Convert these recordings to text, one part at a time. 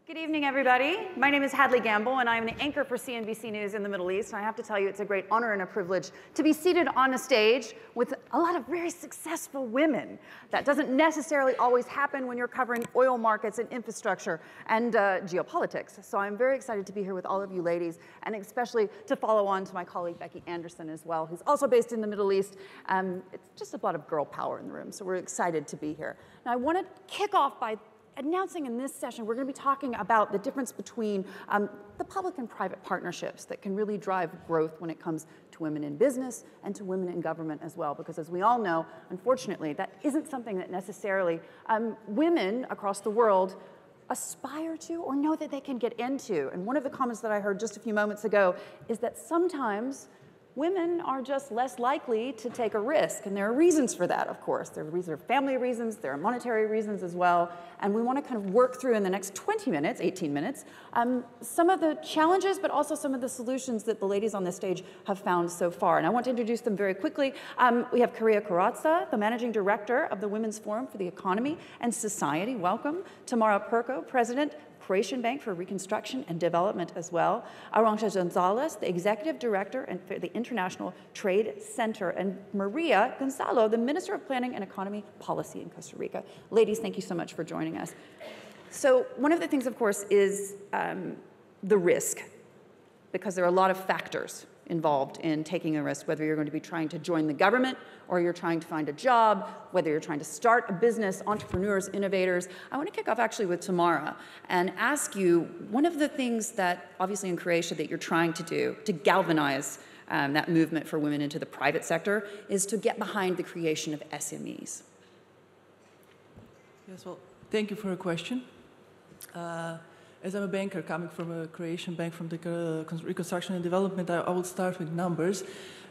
Good evening, everybody. My name is Hadley Gamble, and I'm the anchor for CNBC News in the Middle East. And I have to tell you, it's a great honor and a privilege to be seated on a stage with a lot of very successful women. That doesn't necessarily always happen when you're covering oil markets and infrastructure and geopolitics. So I'm very excited to be here with all of you ladies, and especially to follow on to my colleague Becky Anderson as well, who's also based in the Middle East. It's just a lot of girl power in the room, so we're excited to be here. Now, I want to kick off by announcing in this session, we're going to be talking about the difference between the public and private partnerships that can really drive growth when it comes to women in business and to women in government as well. Because as we all know, unfortunately, that isn't something that necessarily women across the world aspire to or know that they can get into. And one of the comments that I heard just a few moments ago is that sometimes women are just less likely to take a risk, and there are reasons for that, of course. There are family reasons, there are monetary reasons as well, and we want to kind of work through in the next 20 minutes, 18 minutes, some of the challenges, but also some of the solutions that the ladies on this stage have found so far. And I want to introduce them very quickly. We have Karia Corazza, the Managing Director of the Women's Forum for the Economy and Society. Welcome. Tamara Perko, President, Croatian Bank for Reconstruction and Development as well. Arantxa Gonzalez, the Executive Director for the International Trade Center, and Maria Gonzalo, the Minister of Planning and Economy Policy in Costa Rica. Ladies, thank you so much for joining us. So one of the things, of course, is the risk, because there are a lot of factors involved in taking a risk, whether you're going to be trying to join the government or you're trying to find a job, whether you're trying to start a business, entrepreneurs, innovators. I want to kick off actually with Tamara and ask you, one of the things that obviously in Croatia that you're trying to do to galvanize that movement for women into the private sector is to get behind the creation of SMEs. Yes, well, thank you for your question. As I'm a banker coming from a Croatian bank from the reconstruction and development, I will start with numbers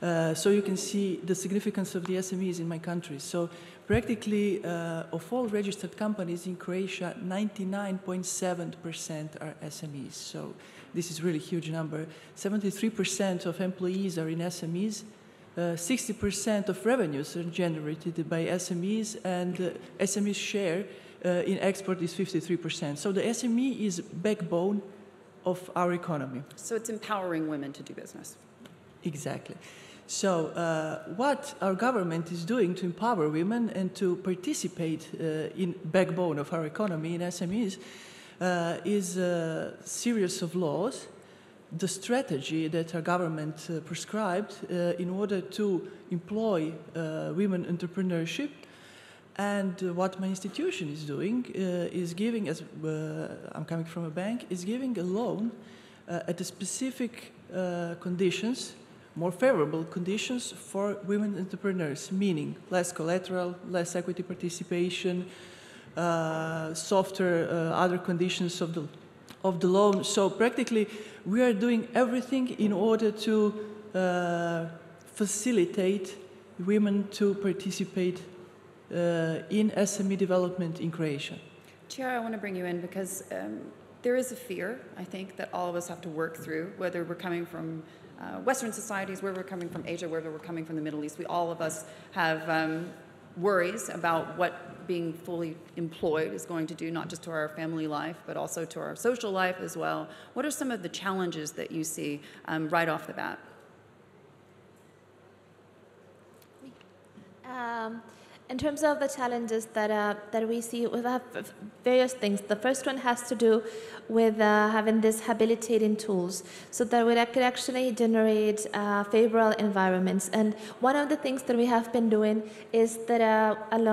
so you can see the significance of the SMEs in my country. So practically of all registered companies in Croatia, 99.7% are SMEs. So this is really a huge number. 73% of employees are in SMEs. 60% of revenues are generated by SMEs, and SMEs share in export is 53%. So the SME is backbone of our economy. So it's empowering women to do business. Exactly. So what our government is doing to empower women and to participate in backbone of our economy in SMEs is a series of laws, the strategy that our government prescribed in order to employ women entrepreneurship. And what my institution is doing is giving, as I'm coming from a bank, is giving a loan at the specific conditions, more favorable conditions for women entrepreneurs, meaning less collateral, less equity participation, softer other conditions of the loan. So practically, we are doing everything in order to facilitate women to participate in SME development in Croatia. Tiara, I want to bring you in because there is a fear, I think, that all of us have to work through, whether we're coming from Western societies, whether we're coming from Asia, whether we're coming from the Middle East. All of us have worries about what being fully employed is going to do, not just to our family life, but also to our social life as well. What are some of the challenges that you see right off the bat? In terms of the challenges that we see, we have various things. The first one has to do with having these habilitating tools so that we could actually generate favorable environments. And one of the things that we have been doing is that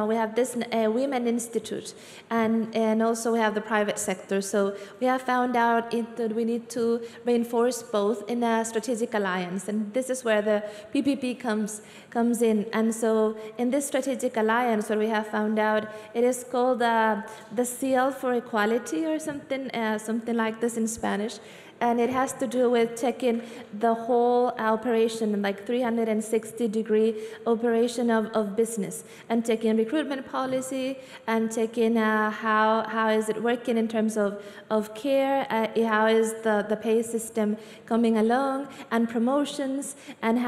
we have this Women Institute, and also we have the private sector. So we have found out that we need to reinforce both in a strategic alliance, and this is where the PPP comes in. And so in this strategic alliance, what we have found out, it is called the Seal for Equality or something like this in Spanish. And it has to do with taking the whole operation, like 360-degree operation of business, and taking recruitment policy, and taking how is it working in terms of care, how is the pay system coming along, and promotions, and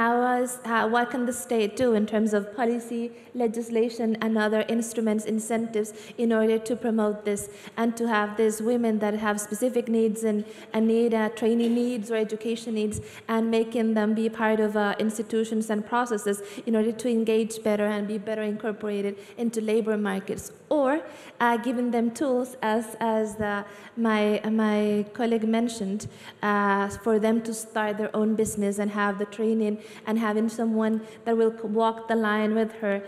what can the state do in terms of policy, legislation, and other instruments, incentives, in order to promote this, and to have these women that have specific needs and need training needs or education needs, and making them be part of institutions and processes in order to engage better and be better incorporated into labor markets, or giving them tools, as my colleague mentioned, for them to start their own business and have the training, and having someone that will walk the line with her.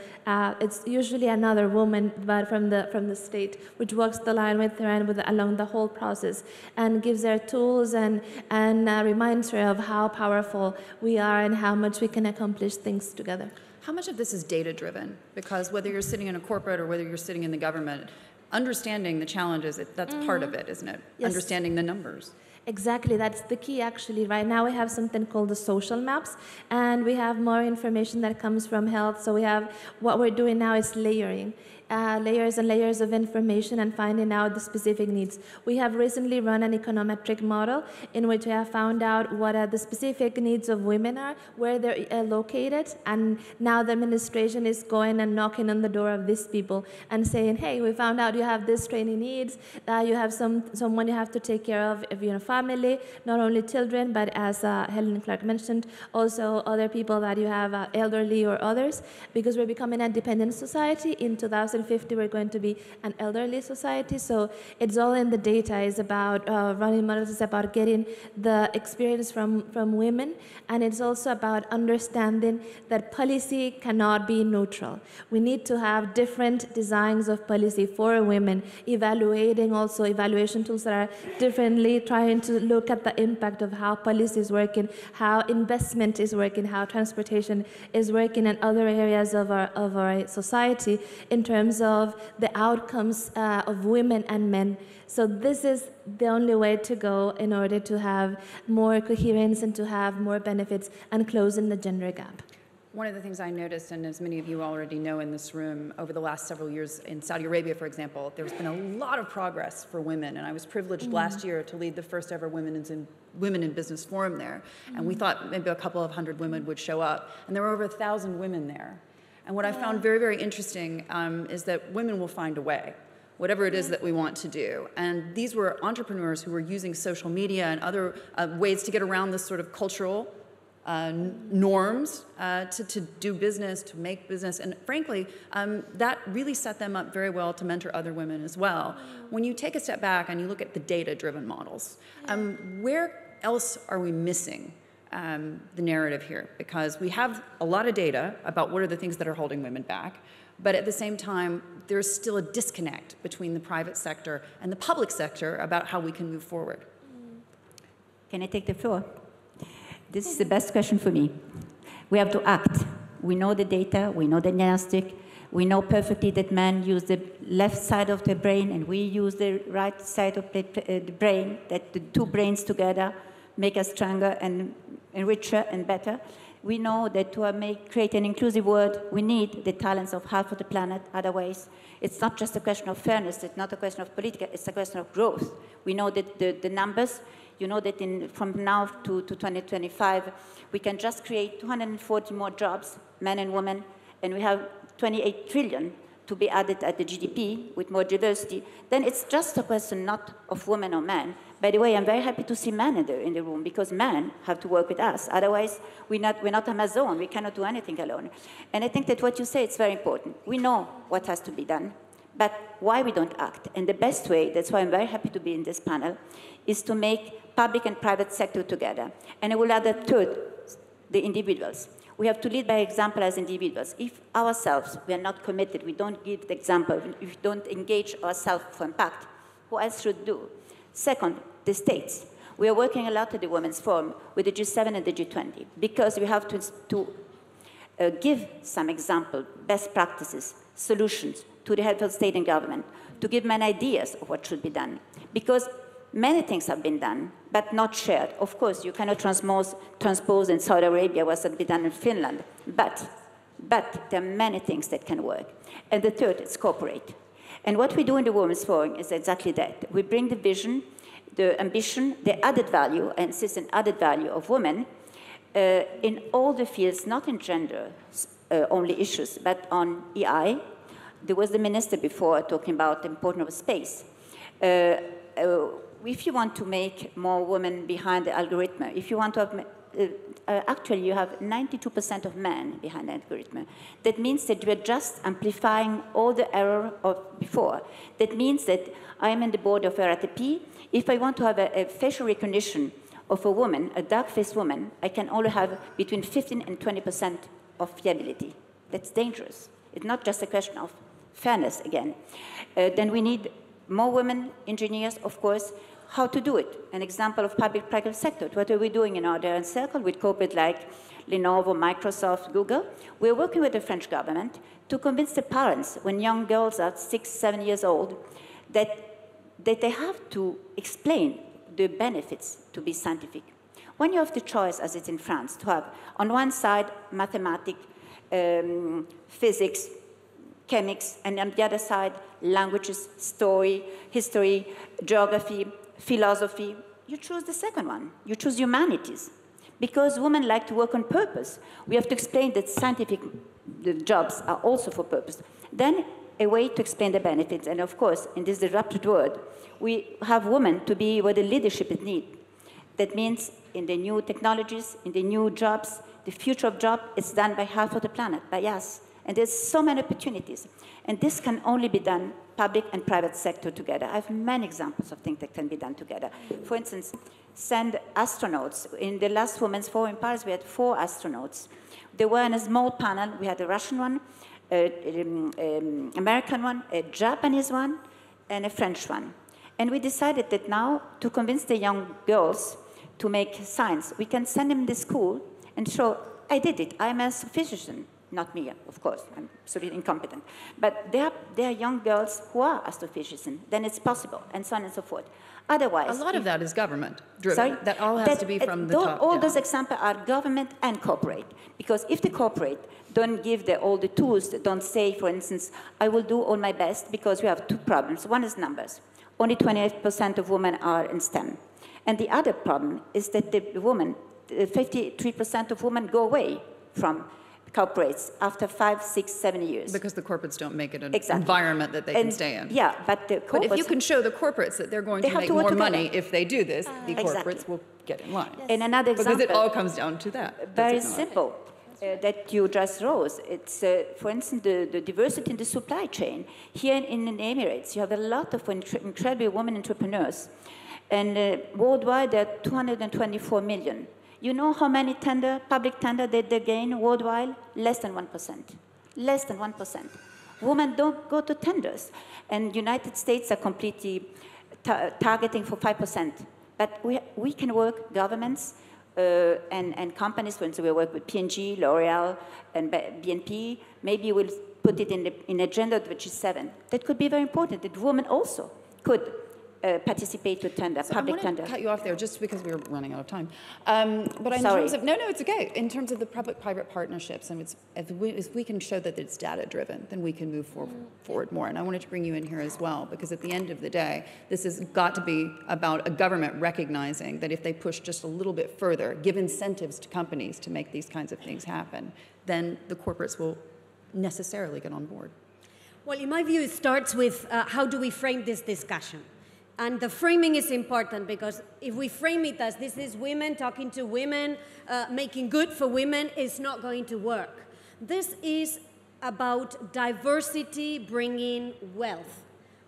It's usually another woman, but from the state, which walks the line with her and along the whole process, and gives her tools and reminds her of how powerful we are and how much we can accomplish things together. How much of this is data-driven? Because whether you're sitting in a corporate or whether you're sitting in the government, understanding the challenges, that's part of it, isn't it? Yes. Understanding the numbers. Exactly, that's the key actually. Right now we have something called the social maps, and we have more information that comes from health. So what we're doing now is layering. Layers and layers of information and finding out the specific needs. We have recently run an econometric model in which we have found out what are the specific needs of women are, where they're located, and now the administration is going and knocking on the door of these people and saying, hey, we found out you have this training needs, you have someone you have to take care of your family, not only children, but as Helen Clark mentioned, also other people that you have, elderly or others, because we're becoming a dependent society. In 2050, we're going to be an elderly society. So it's all in the data. It's about running models. It's about getting the experience from women. And it's also about understanding that policy cannot be neutral. We need to have different designs of policy for women, evaluation tools that are differently trying to look at the impact of how policy is working, how investment is working, how transportation is working, and other areas of our society in terms of the outcomes of women and men. So this is the only way to go in order to have more coherence and to have more benefits and closing the gender gap. One of the things I noticed, and as many of you already know in this room, over the last several years in Saudi Arabia, for example, there's been a lot of progress for women. And I was privileged last year to lead the first ever Women in Business Forum there. And we thought maybe a couple of hundred women would show up. And there were over 1,000 women there. And what I found very, very interesting is that women will find a way, whatever it is that we want to do. And these were entrepreneurs who were using social media and other ways to get around this sort of cultural norms to do business, to make business. And frankly, that really set them up very well to mentor other women as well. When you take a step back and you look at the data-driven models, where else are we missing the narrative here? Because we have a lot of data about what are the things that are holding women back, but at the same time, there's still a disconnect between the private sector and the public sector about how we can move forward. Can I take the floor? This is the best question for me. We have to act. We know the data, we know the diagnostic, we know perfectly that men use the left side of the brain and we use the right side of the brain, that the two brains together make us stronger and richer and better. We know that to create an inclusive world, we need the talents of half of the planet. Otherwise, it's not just a question of fairness, it's not a question of political, it's a question of growth. We know that the numbers, you know that from now to 2025, we can just create 240 more jobs, men and women, and we have 28 trillion to be added at the GDP with more diversity. Then it's just a question not of women or men. By the way, I'm very happy to see men in the room because men have to work with us. Otherwise, we're not Amazon. We cannot do anything alone. And I think that what you say is very important. We know what has to be done, but why we don't act? And the best way, that's why I'm very happy to be in this panel, is to make public and private sector together. And I will add a third, the individuals. We have to lead by example as individuals. If ourselves, we are not committed, we don't give the example, if we don't engage ourselves for impact, who else should do? Second, the states. We are working a lot at the Women's Forum with the G7 and the G20 because we have to give some example, best practices, solutions to the head of state and government, to give men ideas of what should be done. Because many things have been done, but not shared. Of course, you cannot transpose in Saudi Arabia what has been done in Finland, but there are many things that can work. And the third is cooperate. And what we do in the Women's Forum is exactly that. We bring the vision, the ambition, the added value, I insist on added value of women in all the fields, not in gender only issues, but on EI. There was the minister before talking about the importance of space. If you want to make more women behind the algorithm, if you want to have, actually you have 92% of men behind the algorithm. That means that we're just amplifying all the error of before. That means that I'm in the board of RATP. If I want to have a facial recognition of a woman, a dark-faced woman, I can only have between 15 and 20% of fiability. That's dangerous. It's not just a question of fairness again. Then we need more women engineers, of course. How to do it? An example of public-private sector. What are we doing in our Daring Circle with corporate like Lenovo, Microsoft, Google? We're working with the French government to convince the parents when young girls are 6, 7 years old that they have to explain the benefits to be scientific. When you have the choice, as it's in France, to have on one side mathematics, physics, chemics, and on the other side languages, story, history, geography, philosophy, you choose the second one. You choose humanities. Because women like to work on purpose. We have to explain that scientific jobs are also for purpose. Then a way to explain the benefits. And of course, in this disrupted world, we have women to be where the leadership is needed. That means in the new technologies, in the new jobs, the future of job is done by half of the planet, by us. And there's so many opportunities. And this can only be done public and private sector together. I have many examples of things that can be done together. For instance, send astronauts. In the last Women's Forum in Paris, we had 4 astronauts. They were in a small panel. We had a Russian one, American one, a Japanese one, and a French one. And we decided that now, to convince the young girls to make science, we can send them to school and show, I did it. I'm a physician. Not me, of course, I'm absolutely incompetent. But there are young girls who are astrophysicians, then it's possible, and so on and so forth. Otherwise... A lot of that is government-driven. Sorry? That all has to be from the top all down. those examples are government and corporate. Because if the corporate don't give all the tools, don't say, for instance, I will do all my best, because we have 2 problems. One is numbers. Only 28% of women are in STEM. And the other problem is that the women, 53% of women go away from corporates after 5, 6, 7 years. Because the corporates don't make it an exactly. environment that they can stay in. Yeah, but the corporates... But if you can show the corporates that they're going to make more money if they do this, the corporates will get in line. Yes. And another example... Because it all comes down to that. Very simple. That you just rose. It's, for instance, the diversity in the supply chain. Here in the Emirates, you have a lot of incredible women entrepreneurs. And worldwide, there are 224 million. You know how many public tender they gain worldwide? Less than 1%. Less than 1%. Women don't go to tenders. And United States are completely targeting for 5%. But we can work, governments and companies, for instance, we work with P&G, L'Oreal, and BNP. Maybe we'll put it in a gender which is 7. That could be very important, that women also could participate to tender, so public tender. I want to cut you off there just because we're running out of time. But in terms of, no, it's okay. In terms of the public-private partnerships, and if we can show that it's data-driven, then we can move forward more. And I wanted to bring you in here as well, because at the end of the day, this has got to be about a government recognizing that if they push just a little bit further, give incentives to companies to make these kinds of things happen, then the corporates will necessarily get on board. Well, in my view, it starts with how do we frame this discussion? And the framing is important, because if we frame it as this is women talking to women, making good for women, it's not going to work. This is about diversity bringing wealth.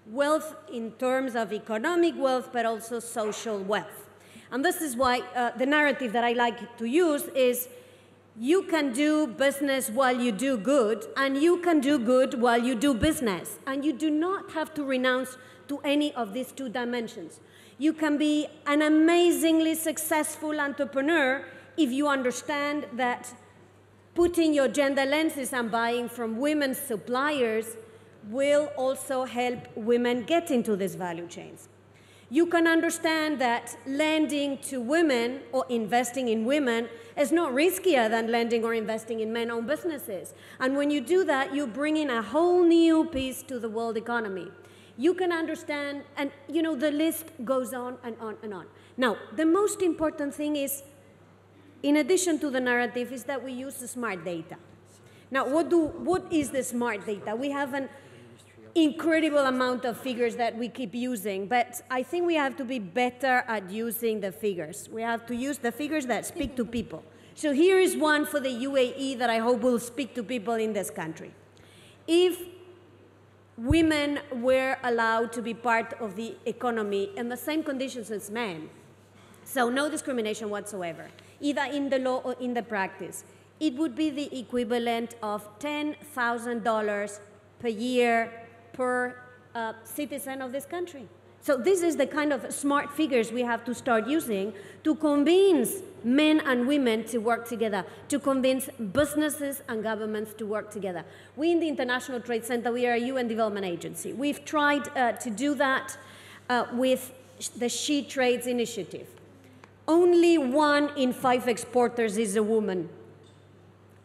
Wealth in terms of economic wealth, but also social wealth. And this is why the narrative that I like to use is you can do business while you do good, and you can do good while you do business. And you do not have to renounce to any of these 2 dimensions. You can be an amazingly successful entrepreneur if you understand that putting your gender lenses and buying from women's suppliers will also help women get into these value chains. you can understand that lending to women or investing in women is not riskier than lending or investing in men-owned businesses. And when you do that, you bring in a whole new piece to the world economy. You can understand, and you know, the list goes on and on and on. Now, the most important thing is, in addition to the narrative, is that we use the smart data. Now, what is the smart data? We have an incredible amount of figures that we keep using, but I think we have to be better at using the figures. We have to use the figures that speak to people. So here is one for the UAE that I hope will speak to people in this country. If women were allowed to be part of the economy in the same conditions as men, so no discrimination whatsoever, either in the law or in the practice, it would be the equivalent of $10,000 per year per citizen of this country. So this is the kind of smart figures we have to start using to convince men and women to work together, to convince businesses and governments to work together. We in the International Trade Center, we are a UN development agency. We've tried to do that with the She Trades Initiative. Only 1 in 5 exporters is a woman.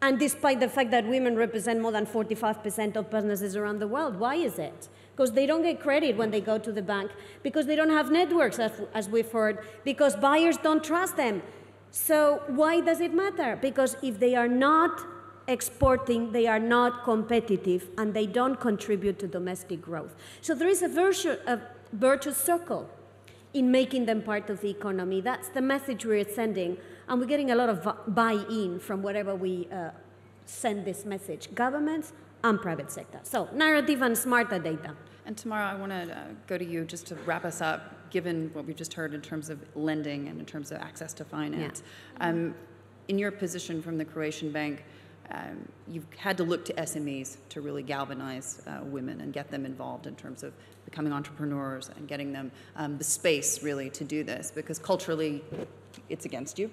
And despite the fact that women represent more than 45% of businesses around the world, why is it? Because they don't get credit when they go to the bank, because they don't have networks, as we've heard, because buyers don't trust them. So why does it matter? Because if they are not exporting, they are not competitive, and they don't contribute to domestic growth. So there is a virtuous circle in making them part of the economy. That's the message we're sending. And we're getting a lot of buy-in from wherever we send this message, governments and private sector. So narrative and smarter data. And Tamara, I want to go to you just to wrap us up, given what we've just heard in terms of lending and in terms of access to finance. Yeah. In your position from the Croatian Bank, you've had to look to SMEs to really galvanize women and get them involved in terms of becoming entrepreneurs and getting them the space really to do this, because culturally it's against you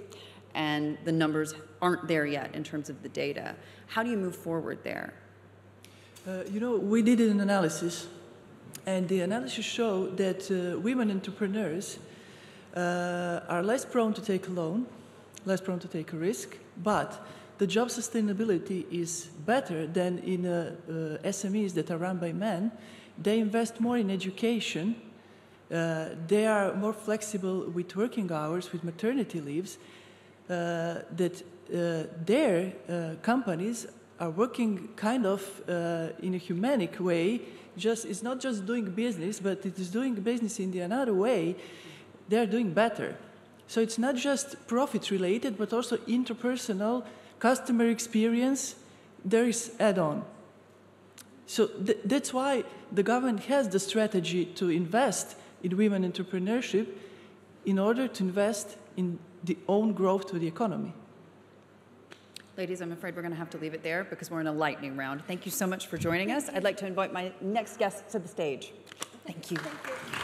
and the numbers aren't there yet in terms of the data. How do you move forward there? You know, we did an analysis, and the analysis showed that women entrepreneurs are less prone to take a loan, less prone to take a risk, but the job sustainability is better than in SMEs that are run by men. They invest more in education. They are more flexible with working hours, with maternity leaves, that their companies are working kind of in a humanic way. It's not just doing business, but it is doing business in another way. They are doing better. So it's not just profit related, but also interpersonal, customer experience. There is add-on. So that's why the government has the strategy to invest in women entrepreneurship in order to invest in the own growth to the economy. Ladies, I'm afraid we're going to have to leave it there because we're in a lightning round. Thank you so much for joining us. I'd like to invite my next guest to the stage. Thank you. Thank you.